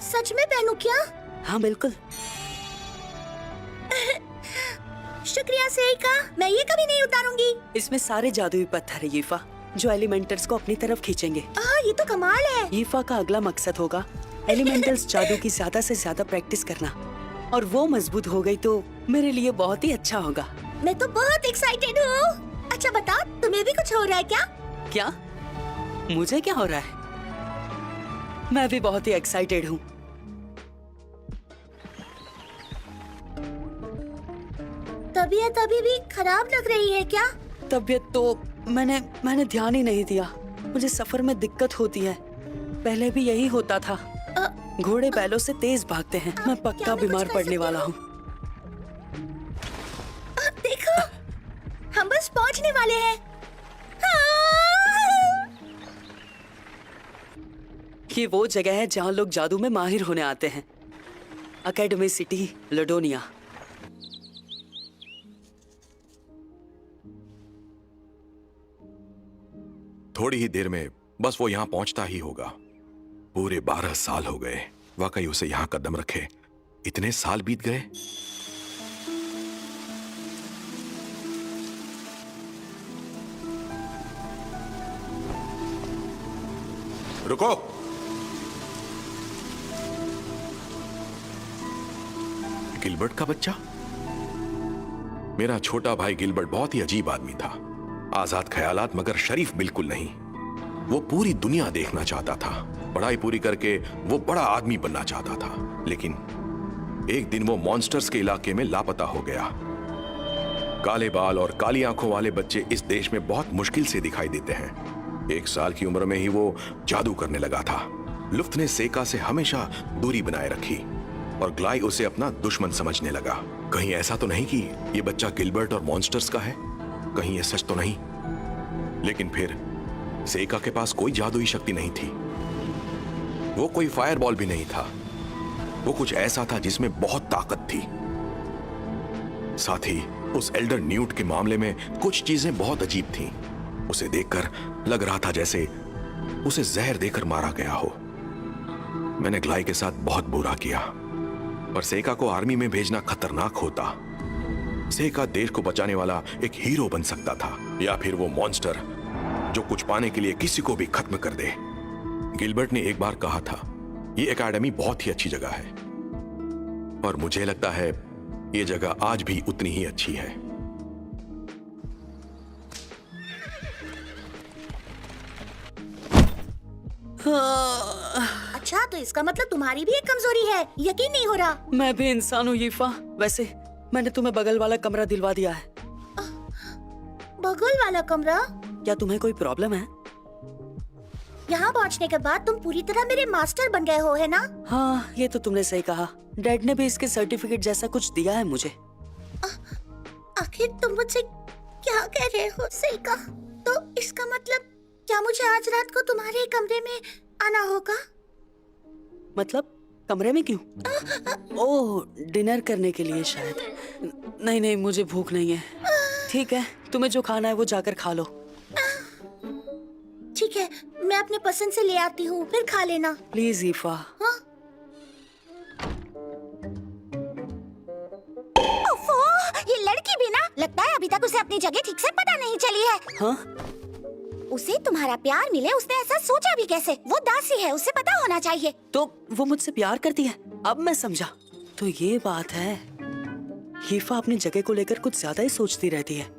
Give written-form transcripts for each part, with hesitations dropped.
सच में पहनूं क्या? हाँ बिल्कुल। शुक्रिया सेइका, मैं ये कभी नहीं उतारूंगी। इसमें सारे जादुई पत्थर है यीफा, जो एलिमेंटल्स को अपनी तरफ खींचेंगे। ये तो कमाल है। यीफा का अगला मकसद होगा एलिमेंटल्स जादू की ज्यादा से ज्यादा प्रैक्टिस करना, और वो मजबूत हो गई तो मेरे लिए बहुत ही अच्छा होगा। मैं तो बहुत एक्साइटेड हूँ। अच्छा बताओ, तुम्हें भी कुछ हो रहा है क्या? क्या? मुझे क्या हो रहा है? मैं भी बहुत ही एक्साइटेड हूँ। तबीयत अभी भी खराब लग रही है क्या? तबीयत तो मैंने ध्यान ही नहीं दिया। मुझे सफर में दिक्कत होती है, पहले भी यही होता था। घोड़े बैलों से तेज भागते हैं। मैं पक्का बीमार पड़ने वाला हूँ। देखो, हम बस पहुँचने वाले हैं। ये वो जगह है जहाँ लोग जादू में माहिर होने आते हैं। Academy city, Ladonia. थोड़ी ही देर में बस वो यहाँ पहुंचता ही होगा। पूरे 12 साल हो गए वाकई उसे यहाँ कदम रखे। इतने साल बीत गए। रुको। गिलबर्ट का बच्चा? मेरा छोटा भाई गिलबर्ट बहुत ही अजीब आदमी था। आजाद ख्यालात मगर शरीफ बिल्कुल नहीं। वो पूरी दुनिया देखना चाहता था। पढ़ाई पूरी करके वो बड़ा आदमी बनना चाहता था। लेकिन एक दिन वो मॉन्स्टर्स के इलाके में लापता हो गया। काले बाल और काली आंखों वाले बच्चे इस देश में बहुत मुश्किल से दिखाई देते हैं। 1 साल की उम्र में ही वो जादू करने लगा था। लुफ्त ने सेका से हमेशा दूरी बनाए रखी और ग्लाई उसे अपना दुश्मन समझने लगा। कहीं ऐसा तो नहीं कि ये बच्चा गिलबर्ट और मॉन्स्टर्स का है? कहीं ये सच तो नहीं? लेकिन फिर सेका के पास कोई जादुई शक्ति नहीं थी। वो कोई फायरबॉल भी नहीं था। वो कुछ ऐसा था जिसमें बहुत ताकत थी। साथ ही उस एल्डर न्यूट के मामले में कुछ चीजें बहुत अजीब थीं। उसे देखकर लग रहा था जैसे उसे जहर देकर मारा गया हो। मैंने ग्लाई के साथ बहुत बुरा किया, पर सेका को आर्मी में भेजना खतरनाक होता। सेका देश को बचाने वाला एक हीरो बन सकता था, या फिर वो मॉन्स्टर जो कुछ पाने के लिए किसी को भी खत्म कर दे। गिलबर्ट ने एक बार कहा था, ये एकेडमी बहुत ही अच्छी जगह है, और मुझे लगता है ये जगह आज भी उतनी ही अच्छी है। अच्छा, तो इसका मतलब तुम्हारी भी एक कमजोरी है। यकीन नहीं हो रहा। मैं भी इंसान हूँ यीफा। वैसे मैंने तुम्हें बगल वाला कमरा दिलवा दिया है। बगल वाला कमरा? क्या तुम्हें कोई प्रॉब्लम है? यहाँ पहुँचने के बाद तुम पूरी तरह मेरे मास्टर बन गए हो, है ना? हाँ, ये तो तुमने सही कहा। डैड ने भी इसके सर्टिफिकेट जैसा कुछ दिया है मुझे। आखिर तुम मुझसे क्या कह रहे हो सेका? तो इसका मतलब क्या मुझे आज रात को तुम्हारे कमरे में आना होगा? मतलब कमरे में क्यों? ओह, डिनर करने के लिए शायद। नहीं, मुझे भूख नहीं है। ठीक है, तुम्हें जो खाना है वो जाकर खा लो। ठीक है, मैं अपने पसंद से ले आती हूँ, फिर खा लेना। प्लीज यीफा। ओफो, ये लड़की भी ना, लगता है अभी तक उसे अपनी जगह ठीक से पता नहीं चली है। हाँ? उसे तुम्हारा प्यार मिले, उसने ऐसा सोचा भी कैसे? वो दासी है, उसे पता होना चाहिए। तो वो मुझसे प्यार करती है? अब मैं समझा। तो ये बात है। यीफा अपनी जगह को लेकर कुछ ज्यादा ही सोचती रहती है।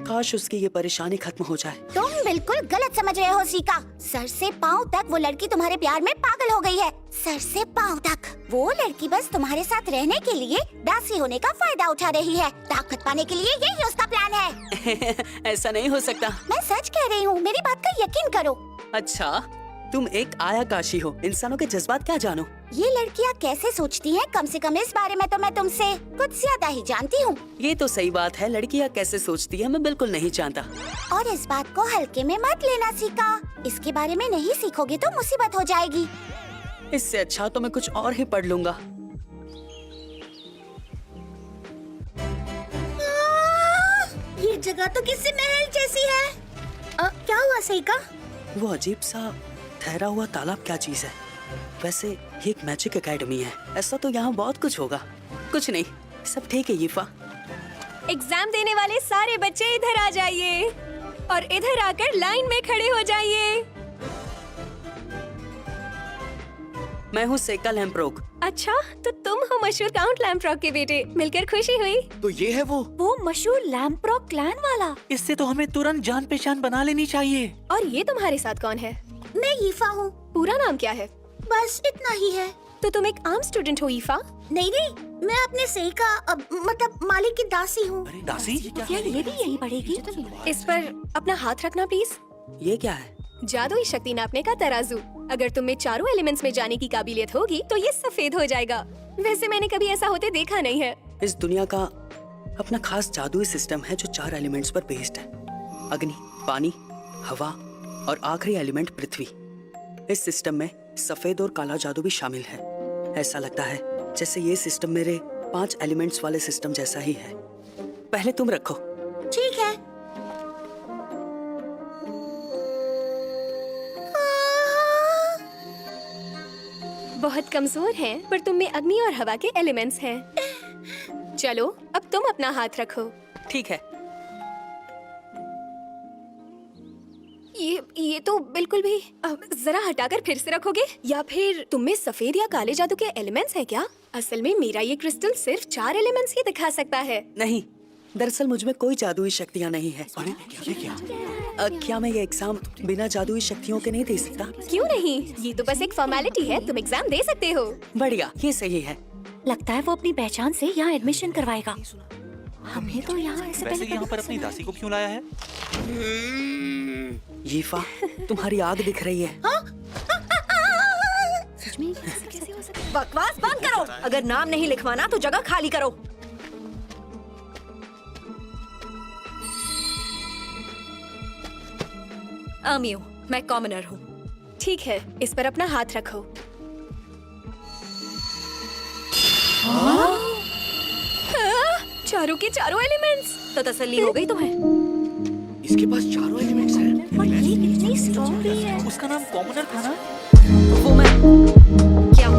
काश उसकी ये परेशानी खत्म हो जाए। तुम बिल्कुल गलत समझ रहे हो सीका। सर से पाँव तक वो लड़की तुम्हारे प्यार में पागल हो गई है। सर से पाँव तक। वो लड़की बस तुम्हारे साथ रहने के लिए दासी होने का फायदा उठा रही है। ताकत पाने के लिए यही उसका प्लान है। ऐसा नहीं हो सकता। मैं सच कह रही हूँ, मेरी बात का यकीन करो। अच्छा, तुम एक आयाकाशी हो, इंसानों के जज्बात क्या जानो। ये लड़कियाँ कैसे सोचती हैं, कम से कम इस बारे में तो मैं तुमसे कुछ ज्यादा ही जानती हूँ। ये तो सही बात है, लड़कियाँ कैसे सोचती है मैं बिल्कुल नहीं जानता। और इस बात को हल्के में मत लेना सीका। इसके बारे में नहीं सीखोगे तो मुसीबत हो जाएगी। इससे अच्छा तो मैं कुछ और ही पढ़ लूंगा। ये जगह तो किसी महल जैसी है। क्या हुआ सीका? वो अजीब सा ठहरा हुआ तालाब क्या चीज है? वैसे ये एक मैजिक एकेडमी है, ऐसा तो यहाँ बहुत कुछ होगा। कुछ नहीं, सब ठीक है यीफा। एग्जाम देने वाले सारे बच्चे इधर आ जाइए और इधर आकर लाइन में खड़े हो जाइए। मैं हूँ सेका लैम्प्रोक। अच्छा, तो तुम हो मशहूर काउंट लैम्प्रोक के बेटे। मिलकर खुशी हुई। तो ये है वो मशहूर लैम्प्रोक क्लैन वाला। इससे तो हमें तुरंत जान पहचान बना लेनी चाहिए। और ये तुम्हारे साथ कौन है? मैं ईफा हूँ। पूरा नाम क्या है? बस इतना ही है। तो तुम एक आम स्टूडेंट हो ईफा? नहीं नहीं, मैं अपने सेका मतलब मालिक की दासी हूँ। अरे दासी, क्या ये भी यही पढ़ेगी? इस पर अपना हाथ रखना प्लीज। ये क्या है? जादुई शक्ति नापने का तराजू। अगर तुम में चारों एलिमेंट्स में जाने की काबिलियत होगी तो ये सफेद हो जाएगा। वैसे मैंने कभी ऐसा होते देखा नहीं है। इस दुनिया का अपना खास जादुई सिस्टम है जो 4 एलिमेंट्स पर बेस्ड है। अग्नि, पानी, हवा और आखिरी एलिमेंट पृथ्वी। इस सिस्टम में सफेद और काला जादू भी शामिल है। ऐसा लगता है जैसे ये सिस्टम मेरे 5 एलिमेंट्स वाले सिस्टम जैसा ही है। पहले तुम रखो। ठीक है। बहुत कमजोर हैं, पर तुम में अग्नि और हवा के एलिमेंट्स हैं। चलो, अब तुम अपना हाथ रखो। ठीक है। ये तो बिल्कुल भी। अब जरा हटाकर फिर से रखोगे? या फिर तुम में सफेद या काले जादू के एलिमेंट्स हैं क्या? असल में मेरा ये क्रिस्टल सिर्फ 4 एलिमेंट्स ही दिखा सकता है। नहीं, दरअसल मुझ में कोई जादुई शक्तियाँ नहीं है। अरे ये क्या? क्या मैं ये एग्जाम बिना जादुई शक्तियों के नहीं दे सकता? क्यों नहीं? ये तो बस एक फॉर्मेलिटी है। तुम एग्जाम दे सकते हो। बढ़िया, ये सही है। लगता है वो अपनी पहचान से यहाँ एडमिशन करवाएगा। हमें तो यहाँ ऐसे वैसे यहाँ पर अपनी दासी को क्यों लाया है? यीफा, तुम्हारी आग दिख रही है। बकवास बंद करो। अगर नाम नहीं लिखवाना तो जगह खाली करो। आमियो, मैं कॉमनर हूँ। ठीक है, इस पर अपना हाथ रखो। हाँ? चारों के चारों एलिमेंट्स। तो तसल्ली हो गई तुम्हें? इसके पास चारों एलिमेंट्स हैं। पर ये कितनी स्ट्रॉन्ग भी है। उसका नाम कॉमनर था ना? वो मैं क्या?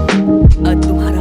तुम्हारा